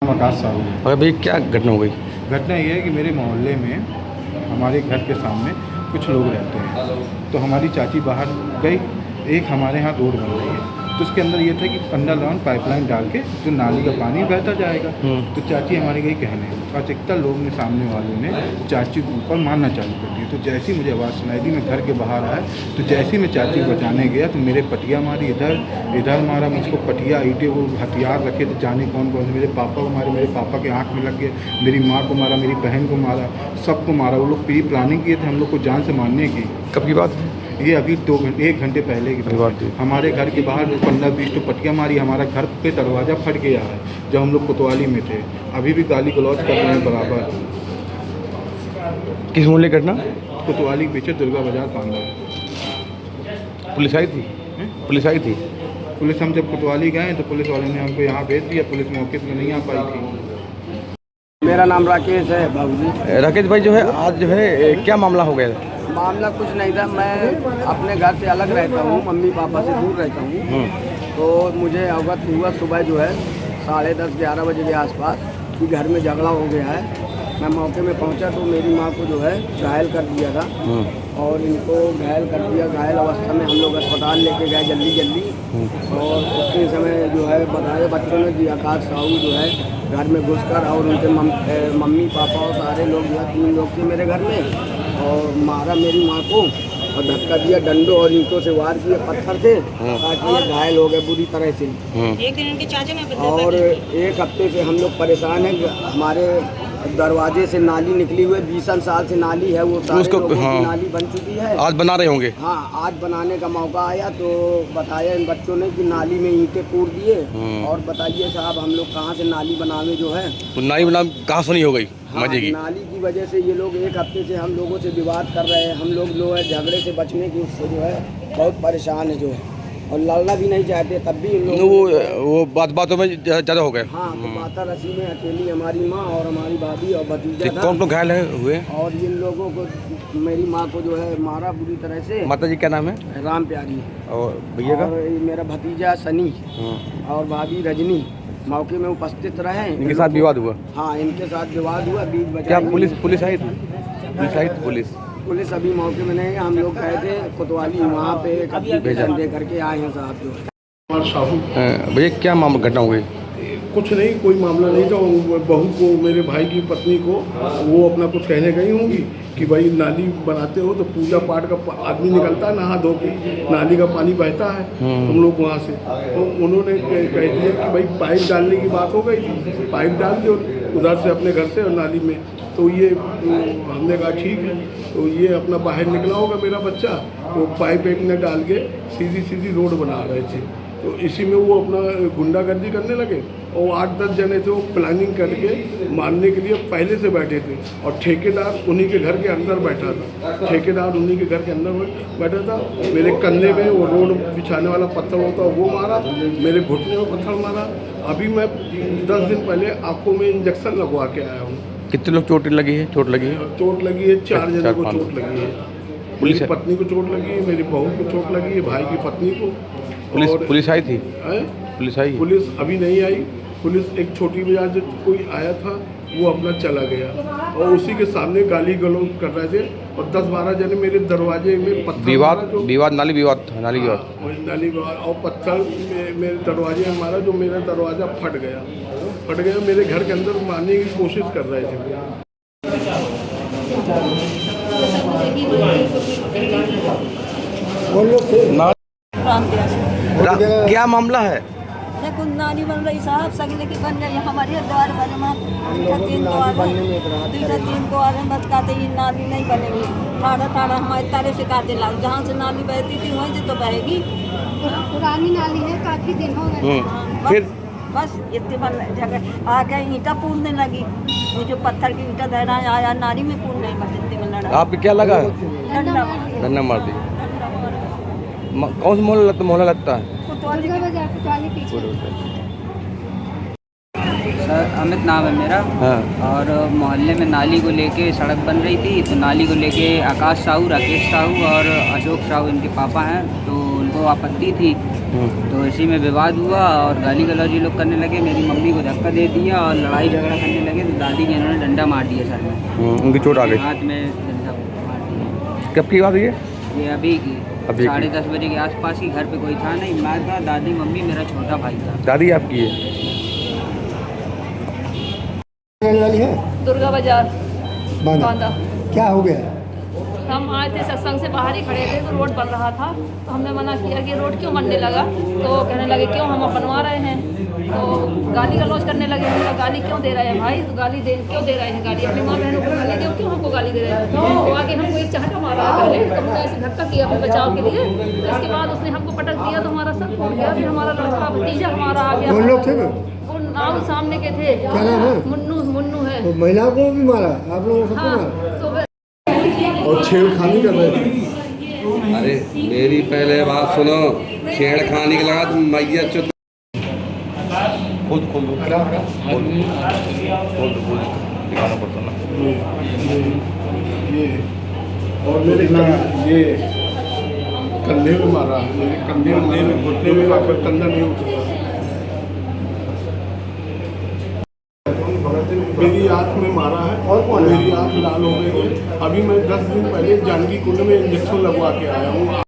आकाश साहू। और भाई क्या घटना हो गई? घटना ये है कि मेरे मोहल्ले में हमारे घर के सामने कुछ लोग रहते हैं, तो हमारी चाची बाहर गई, एक हमारे यहाँ रोड बन रही है, तो उसके अंदर ये था कि अंडरग्राउंड पाइपलाइन डाल के जो नाली का पानी बहता जाएगा। तो चाची हमारी गई कहने, अधिकतर लोग ने सामने वालों ने चाची के ऊपर मारना चालू कर दिया। तो जैसे ही मुझे आवाज़ सुनाई दी, मैं घर के बाहर आया, तो जैसे ही मैं चाची को बचाने गया तो मेरे पटिया मारी, इधर मारा मुझको, पटिया ईंटें, वो हथियार रखे थे, जाने कौन कौन से, मेरे पापा को मारे, मेरे पापा के आँख में लग गए, मेरी माँ को मारा, मेरी बहन को मारा, सबको मारा। वो लोग प्री प्लानिंग किए थे हम लोग को जान से मारने की। कब की बात है? ये अभी 1 घंटे पहले की बात थी। हमारे घर के बाहर 15-20 तो पटिया मारी, हमारा घर पे दरवाज़ा फट गया है जब हम लोग कोतवाली में थे। अभी भी गाली गलौज कर रहे हैं बराबर। किस मोहल्ले घटना? कोतवाली के पीछे दुर्गा बाजार पांडा। पुलिस आई थी? पुलिस आई थी? पुलिस, हम जब कोतवाली गए तो पुलिस वाले ने हमको यहाँ भेज दिया, पुलिस मौके पर नहीं आ पाई थी। मेरा नाम राकेश है बाबू जी। राकेश भाई जो है, आज जो है क्या मामला हो गया? मामला कुछ नहीं था, मैं अपने घर से अलग रहता हूँ, मम्मी पापा से दूर रहता हूँ। तो मुझे अवगत हुआ सुबह जो है 10:30-11 बजे के आसपास कि घर में झगड़ा हो गया है। मैं मौके में पहुंचा तो मेरी माँ को जो है घायल कर दिया था और इनको घायल कर दिया। घायल अवस्था में हम लोग अस्पताल लेके गए जल्दी और उतने समय जो है बताया बच्चों ने कि आकाश साहू जो है घर में घुसकर और उनके मम्मी पापा और सारे लोग जो है 3 लोग थे मेरे घर में, और मारा मेरी माँ को और धक्का दिया, डंडों और ईंटों से वार किया, पत्थर से, ताकि ये घायल हो गए बुरी तरह से। और 1 हफ्ते से हम लोग परेशान हैं। हमारे दरवाजे से नाली निकली हुई 20 साल से नाली है, वो सारे लोगों की नाली बन चुकी है। आज बना रहे होंगे? हाँ, आज बनाने का मौका आया तो बताया इन बच्चों ने कि नाली में ईंटें पूर दिए। और बताइए साहब, हम लोग कहाँ से नाली बनावे जो है। तो नाली बना कहाँ सुनी हो गई? हाँ, नाली की वजह से ये लोग 1 हफ्ते से हम लोगों से विवाद कर रहे हैं। हम लोग झगड़े से बचने की उससे जो है बहुत परेशान है जो है, और लड़ना भी नहीं चाहते, तब भी इन लोग वो बातों में ज़्यादा हो गए। हाँ, तो बाता रसी में अकेली हमारी माँ और हमारी भाभी और भतीजा था। कौन घायल हुए? और इन लोगों को, मेरी माँ को जो है मारा बुरी तरह से। माता जी क्या नाम है? राम प्यारी। और भैया का? और मेरा भतीजा सनी और भाभी रजनी मौके में उपस्थित रहे। इनके साथ विवाद हुआ? हाँ, इनके साथ विवाद हुआ। बीच बचा। क्या पुलिस आई थी? पुलिस अभी मौके में नहीं है। हम लोग गए थे कोतवाली, वहाँ पे एक एप्लीकेशन दे करके आए हैं साहब जो। भैया क्या मामला घटना हो गई? कुछ नहीं, कोई मामला नहीं था। बहू को, मेरे भाई की पत्नी को, वो अपना कुछ कहने गई होंगी कि भाई नाली बनाते हो तो पूजा पाठ का आदमी निकलता है नहा धो के, नाली का पानी बहता है, तुम लोग वहाँ से। तो उन्होंने कह दिया कि भाई पाइप डालने की बात हो गई थी, पाइप डाल दो उधर से अपने घर से और नाली में। तो ये हमने कहा ठीक है। तो ये अपना बाहर निकला होगा मेरा बच्चा, वो पाइप ने डाल के सीधी रोड बना रहे थे। तो इसी में वो अपना गुंडागर्दी करने लगे और 8-10 जने थे, वो प्लानिंग करके मारने के लिए पहले से बैठे थे। और ठेकेदार उन्हीं के घर के अंदर बैठा था। मेरे कंधे में वो रोड बिछाने वाला पत्थर होता है वो मारा, मेरे घुटने में पत्थर मारा। अभी मैं 10 दिन पहले आँखों में इंजेक्शन लगवा के आया हूँ। कितने लोग चोट लगी है? चोट लगी है 4 जने को चोट लगी है। मेरी पत्नी को चोट लगी है, मेरी बहू को चोट लगी है, भाई की पत्नी को। पुलिस आई थी? पुलिस आई? पुलिस अभी नहीं आई। पुलिस एक छोटी बाजार से कोई आया था, वो अपना चला गया और उसी के सामने गाली गलौज कर रहे थे। और 10-12 जने मेरे दरवाजे में पत्थर, नाली विवाद और पत्थर मेरे दरवाजे में मारा, जो मेरा दरवाज़ा फट गया। मेरे घर के अंदर मारने की कोशिश कर रहे थे। क्या मामला है? नाली बन रही साहब, सगले की बन रही हमारे द्वार बने में 3 द्वार में बचकाते ये नाली नहीं बनेगी। ठाड़ा हमारे तारे से काटे लाग, जहाँ से नाली बहती थी वहीं से तो बहेगी। पुरानी नाली है, काफी दिन हो गए। फिर बस इतने जगह आ गए, ईंटा पूरने लगी। वो जो पत्थर की ईंटा दहरा आया नाली में पूर नहीं बस में लड़ा। आपको क्या लगा? डंडा मार दी। कौन सा मोहल्ला लगता है? सर अमित नाम है मेरा। हाँ। और मोहल्ले में नाली को लेके सड़क बन रही थी, तो नाली को लेके आकाश साहू, राकेश साहू और अशोक साहू इनके पापा हैं, तो उनको आपत्ति थी। तो इसी में विवाद हुआ और गाली गलौज ये लोग करने लगे। मेरी मम्मी को धक्का दे दिया और लड़ाई झगड़ा करने लगे, तो दादी के इन्होंने डंडा मार दिया सर में। उनकी चोट आ गई। हाथ में डंडा मार दिया। कब की बात है ये? ये अभी की अभी की। 10:30 बजे के आसपास ही। घर पे कोई था नहीं, मैं था, दादी, मम्मी, मेरा छोटा भाई था। दादी आपकी है? वाली है दुर्गा बाजार बांदा। क्या हो गया? हम आए थे सत्संग से, बाहर ही खड़े थे, तो रोड बन रहा था, तो हमने मना किया कि रोड क्यों बनने लगा, तो कहने लगे क्यों हम बनवा रहे हैं, तो गाली गलौज करने लगे। हमने कहा गाली क्यों दे रहे हैं भाई, तो गाली दे क्यों दे रहे हैं गाली, अपनी माँ बहनों को गाली दो, क्यों हमको गाली दे रहे हैं। तो आगे हमको एक चाहता मारा पहले, तो हमने ऐसे धक्का किया अपने बचाव के लिए, तो इसके बाद उसने हमको पटक दिया, तो हमारा सर फूट गया। फिर हमारा लड़का भतीजा हमारा आ गया। कौन लोग थे वो? वो नाम सामने के थे। क्या नाम है? मुन्नू है। तो महिलाओं को भी मारा, आप लोगों को सबको हाँ, मारा तो और छेड़खानी कर रहे थे। अरे मेरी पहले बात सुनो, छेड़खानी के लगा तुम मैया चुत खोल दो दिखाना पड़ता ना। ये और मेरे ये कंधे में मारा है, मेरे कंधे में घुटने में वापस कंधा नहीं उठा। मेरी आँख में मारा है और मेरी आँख लाल हो गई है। अभी मैं 10 दिन पहले जानकी कुंड में इंजेक्शन लगवा के आया हूँ।